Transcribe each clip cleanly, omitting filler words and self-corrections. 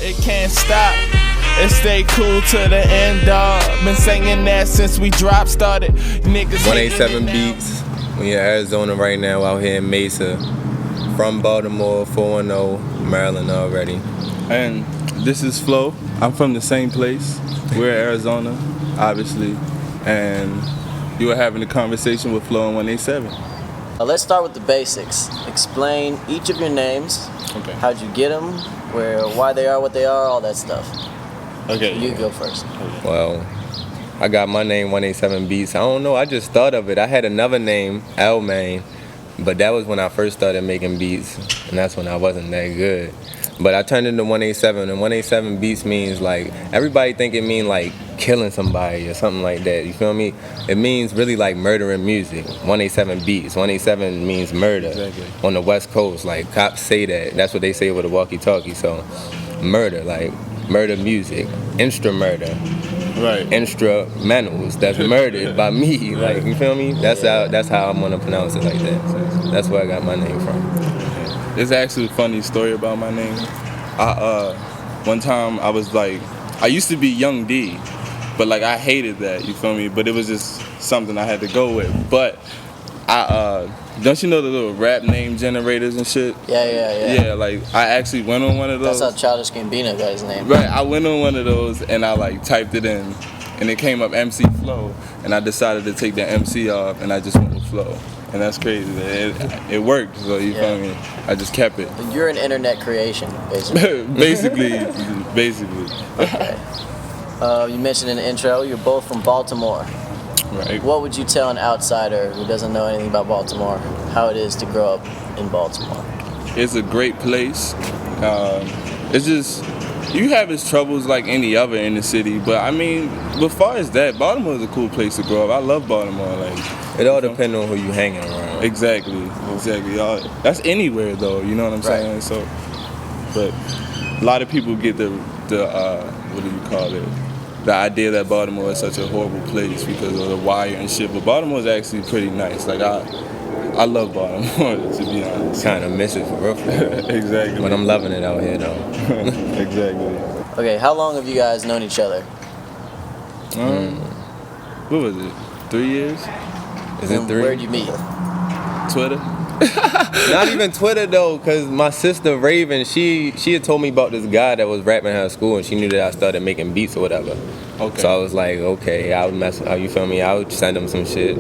it can't stop. And stay cool to the end, dog. Been singing that since we dropped started. Niggas 187 Beats. We in Arizona right now, out here in Mesa. From Baltimore, 410, Maryland already. And this is Flo. I'm from the same place. We're in Arizona, obviously. And you were having a conversation with Flo and 187. Let's start with the basics. Explain each of your names. Okay. How'd you get them? Why they are what they are, all that stuff. Okay. You go first. Well, I got my name 187 Beats. I don't know, I just thought of it. I had another name, L-Main, but that was when I first started making beats, and that's when I wasn't that good. But I turned into 187, and 187 Beats means like, everybody think it mean like killing somebody or something like that, you feel me? It means really like murdering music. 187 Beats, 187 means murder. Exactly. On the West Coast, like cops say that. That's what they say with a walkie-talkie, so murder, like murder music, murder. Right. Instrumentals that's murdered by me, like, you feel me? That's how I'm gonna pronounce it like that. So that's where I got my name from. There's actually a funny story about my name. One time I was like, I used to be Young D, but like I hated that, you feel me? But it was just something I had to go with. But don't you know the little rap name generators and shit? Yeah. Yeah, like I actually went on one of those. That's how Childish Gambino got his name. Right, I went on one of those and I like typed it in, and it came up MC Flow, and I decided to take the MC off, and I just went with Flow. And that's crazy. It worked, so you feel me? I just kept it. You're an internet creation, basically. basically. Okay. You mentioned in the intro, you're both from Baltimore. Right. What would you tell an outsider who doesn't know anything about Baltimore, how it is to grow up in Baltimore? It's a great place. It's just, you have its troubles like any other in the city, but I mean, as far as that, Baltimore is a cool place to grow up. I love Baltimore. Like, it all depends on who you hanging around. Exactly. That's anywhere though, you know what I'm saying? So, but a lot of people get the what do you call it? The idea that Baltimore is such a horrible place because of the wire and shit, but Baltimore is actually pretty nice. Like I love Baltimore, to be honest. Kind of miss it for real. Exactly. But I'm loving it out here though. Exactly. Okay, how long have you guys known each other? What was it? 3 years? Is it 3? Where'd you meet? Twitter? Not even Twitter though, cause my sister Raven, she had told me about this guy that was rapping at her school, and she knew that I started making beats or whatever. Okay. So I was like, okay, I would you feel me? I would send him some shit.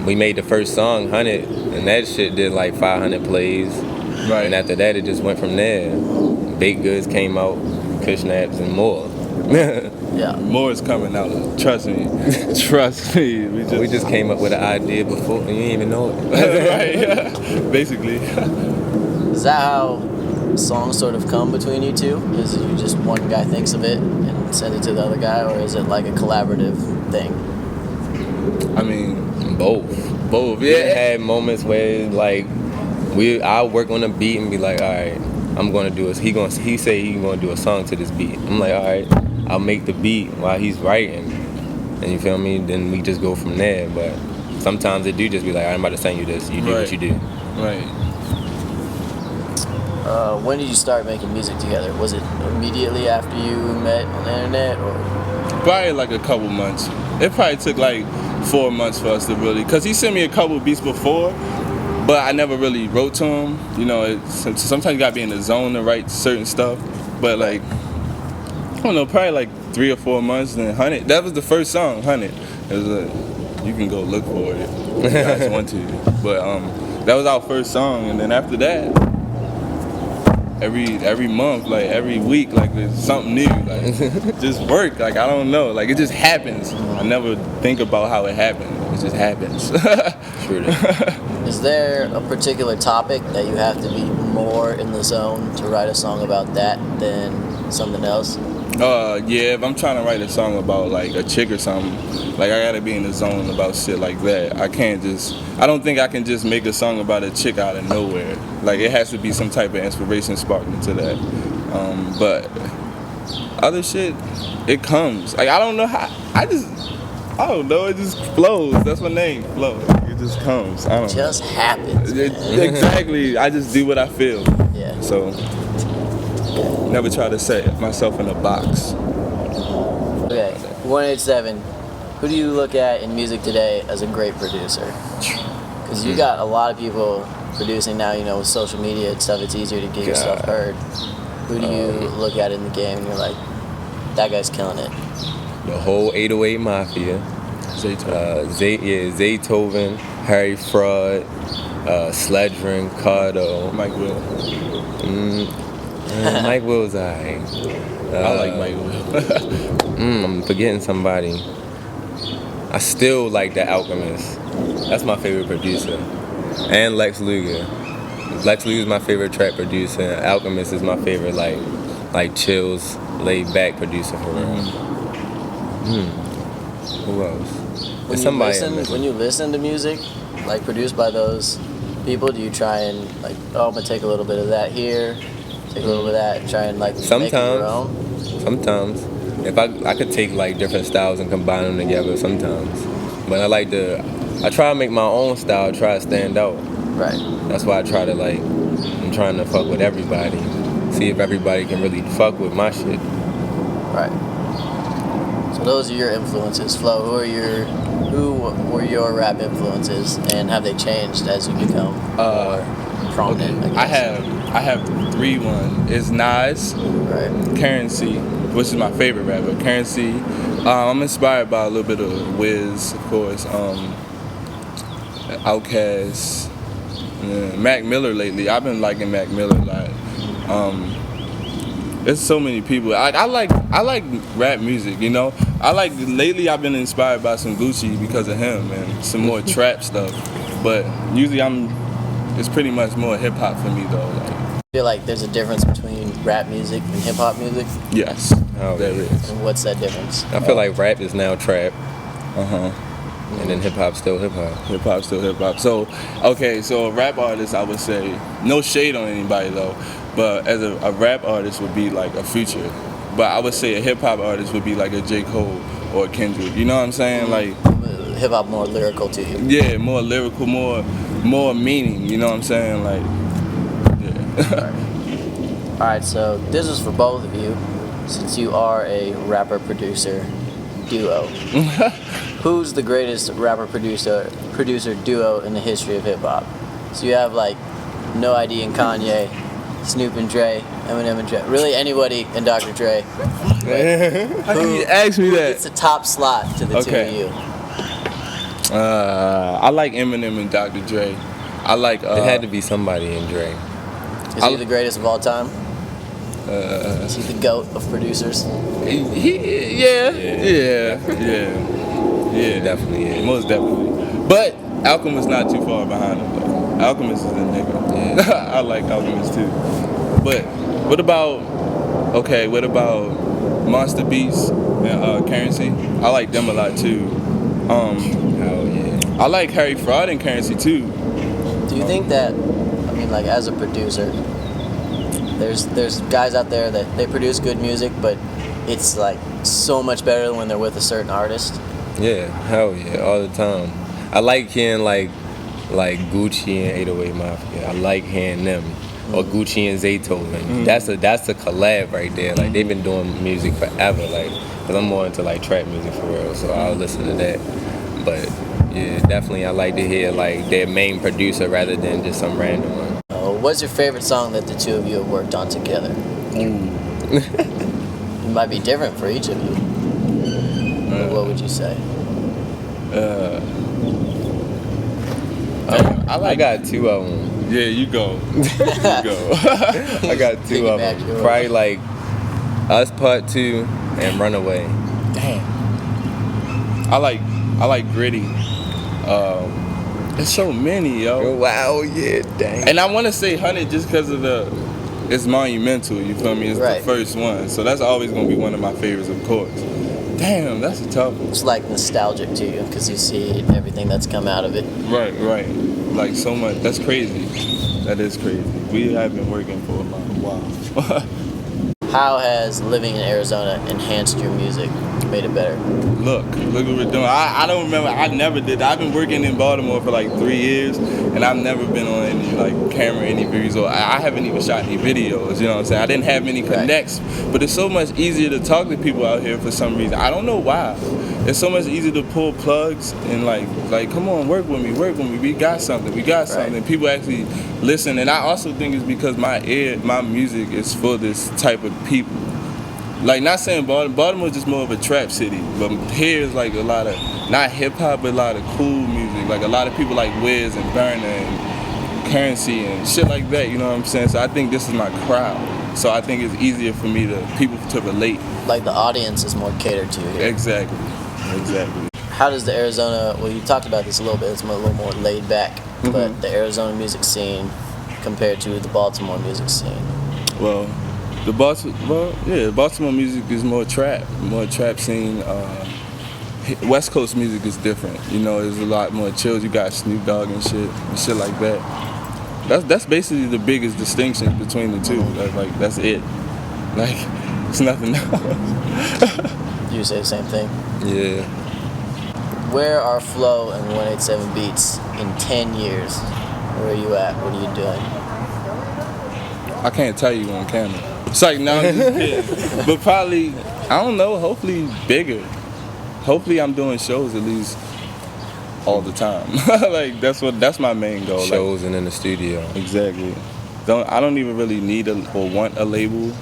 We made the first song, 100, and that shit did like 500 plays. Right. And after that, it just went from there. Baked Goods came out, Kush Naps, and more. Yeah. More is coming out. Trust me. Trust me. We just came up with an idea before, and you didn't even know it. Right. Yeah. Basically. Is that how songs sort of come between you two? Is it you just one guy thinks of it and send it to the other guy, or is it like a collaborative thing? I mean, both. Yeah. We had moments where like I'll work on a beat and be like, all right, I'm gonna do it. He say he gonna do a song to this beat. I'm like, all right, I'll make the beat while he's writing, and you feel me? Then we just go from there. But sometimes it do just be like, I'm about to send you this. You do what you do. Right. When did you start making music together? Was it immediately after you met on the internet, or? Probably like a couple months. It probably took like 4 months for us to really, cause he sent me a couple beats before, but I never really wrote to him. You know, sometimes you gotta be in the zone to write certain stuff. But like, I don't know, probably like 3 or 4 months. Then 100. That was the first song, 100. It was you can go look for it if you guys want to. But that was our first song, and then after that, every month, like every week, like there's something new, like just work. Like I don't know, like it just happens. I never think about how it happened. It just happens. Is there a particular topic that you have to be more in the zone to write a song about that than something else? Yeah, if I'm trying to write a song about like a chick or something, like I gotta be in the zone about shit like that. I don't think I can just make a song about a chick out of nowhere. Like it has to be some type of inspiration sparked into that. But other shit, it comes. Like I don't know how, I don't know, it just flows. That's my name, Flow. It just comes. I don't know. Just happens. Exactly. I just do what I feel. Yeah. So. Never try to set myself in a box. Okay, 187. Who do you look at in music today as a great producer? Because you got a lot of people producing now, you know, with social media and stuff, it's easier to get your stuff heard. Who do you look at in the game and you're like, that guy's killing it? The whole 808 Mafia. Zaytoven, Harry Fraud, Sledgren, Cardo. Mike Will. Mike Will's alright. I like Mike Will. I'm forgetting somebody. I still like The Alchemist. That's my favorite producer. And Lex Luger. Lex Luger's my favorite track producer. Alchemist is my favorite like chills, laid back producer for real. Who else? When you listen to music, like produced by those people, do you try and like, oh, I'm gonna take a little bit of that here, take a little bit of that, and try and like make it your own? Sometimes. If I could take like different styles and combine them together sometimes. But I try to make my own style, try to stand out. Right. That's why I try to I'm trying to fuck with everybody. See if everybody can really fuck with my shit. Right. So those are your influences. Flo, who were your rap influences, and have they changed as you become more prominent? Okay. I have 3-1. It's Nas, right. Currency, which is my favorite rapper. Currency. I'm inspired by a little bit of Wiz, of course. Outkast, Mac Miller lately. I've been liking Mac Miller a lot. There's so many people. I like rap music, you know. Lately I've been inspired by some Gucci because of him and some more trap stuff. But usually it's pretty much more hip hop for me though. I feel like there's a difference between rap music and hip hop music. Yes, there is. And what's that difference? I feel like rap is now trap. And then hip hop's still hip hop. Hip hop's still hip hop. So, okay, so a rap artist, I would say, no shade on anybody though, but as a rap artist would be like a Future. But I would say a hip hop artist would be like a J. Cole or a Kendrick. You know what I'm saying? Like hip hop more lyrical to you. Yeah, more lyrical, more meaning. You know what I'm saying? Like, yeah. All right. So this is for both of you, since you are a rapper producer duo. Who's the greatest rapper producer duo in the history of hip hop? So you have like No ID and Kanye, Snoop and Dre, Eminem and Dre. Really anybody and Dr. Dre. How can you ask me that? It's the top slot to the two of you. I like Eminem and Dr. Dre. I like. It had to be somebody in Dre. Is he the greatest of all time? Is he the GOAT of producers? Yeah. Definitely is. Most definitely. But Alchemist not too far behind him though. Alchemist is the nigga. Yeah. I like Alchemist too. But what about Monster Beats and Currency? I like them a lot too. Hell yeah. I like Harry Fraud and Currency too. Do you think that, like as a producer, there's guys out there that they produce good music, but it's like so much better when they're with a certain artist? Yeah, hell yeah, all the time. I like hearing like Gucci and 808 Mafia. I like hearing them. Or Gucci and Zaytoven. That's a collab right there. Like they've been doing music forever. Like, cause I'm more into like trap music for real, so I'll listen to that. But yeah, definitely I like to hear like their main producer rather than just some random one. What's your favorite song that the two of you have worked on together? It might be different for each of you. What would you say? I got 2 of them. Yeah, you go. I got 2 of them. Probably like Us Part 2 and Runaway. Damn. I like Gritty. There's so many, yo. Wow, yeah, dang. And I want to say 100 just because of it's monumental, you feel me? It's the first one. So that's always going to be one of my favorites, of course. Damn, that's a tough one. It's like nostalgic to you because you see everything that's come out of it. Right. Like so much. That's crazy. That is crazy. We have been working for a while. How has living in Arizona enhanced your music made it better? Look what we're doing. I don't remember. I never did. I've been working in Baltimore for like 3 years, and I've never been on any like camera, any videos, or I haven't even shot any videos. You know what I'm saying? I didn't have many connects, but it's so much easier to talk to people out here for some reason. I don't know why. It's so much easier to pull plugs and like come on, work with me. We got something. Right. People actually listen, and I also think it's because my music is for this type of people. Like, not saying Baltimore is just more of a trap city, but here is like a lot of, not hip hop, but a lot of cool music. Like a lot of people like Wiz and Burner and Currency and shit like that, you know what I'm saying? So I think this is my crowd. So I think it's easier for people to relate. Like the audience is more catered to here. Exactly. How does the Arizona, well, you talked about this a little bit, it's a little more laid back, but the Arizona music scene compared to the Baltimore music scene? Well, the Baltimore music is more trap scene. West Coast music is different. You know, there's a lot more chills. You got Snoop Dogg and shit like that. That's basically the biggest distinction between the two. That's it. Like, it's nothing else. You say the same thing? Yeah. Where are Flo and 187 Beats in 10 years? Where are you at? What are you doing? I can't tell you on camera. It's like, no, I'm just kidding. But probably, I don't know, hopefully bigger. Hopefully I'm doing shows at least all the time. Like, that's my main goal. Shows and in the studio. Exactly. I don't even really need or want a label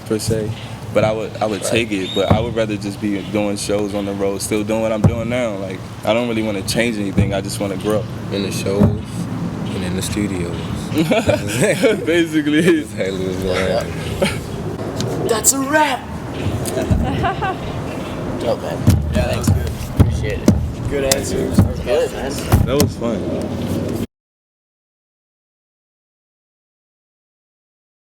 per se, but I would take it. But I would rather just be doing shows on the road, still doing what I'm doing now. Like, I don't really want to change anything. I just want to grow. In the shows and in the studios. Basically. Exactly what's going on. That's a wrap! Dope, man. Yeah, thanks. Appreciate it. Good answer. Good, man. That was fun.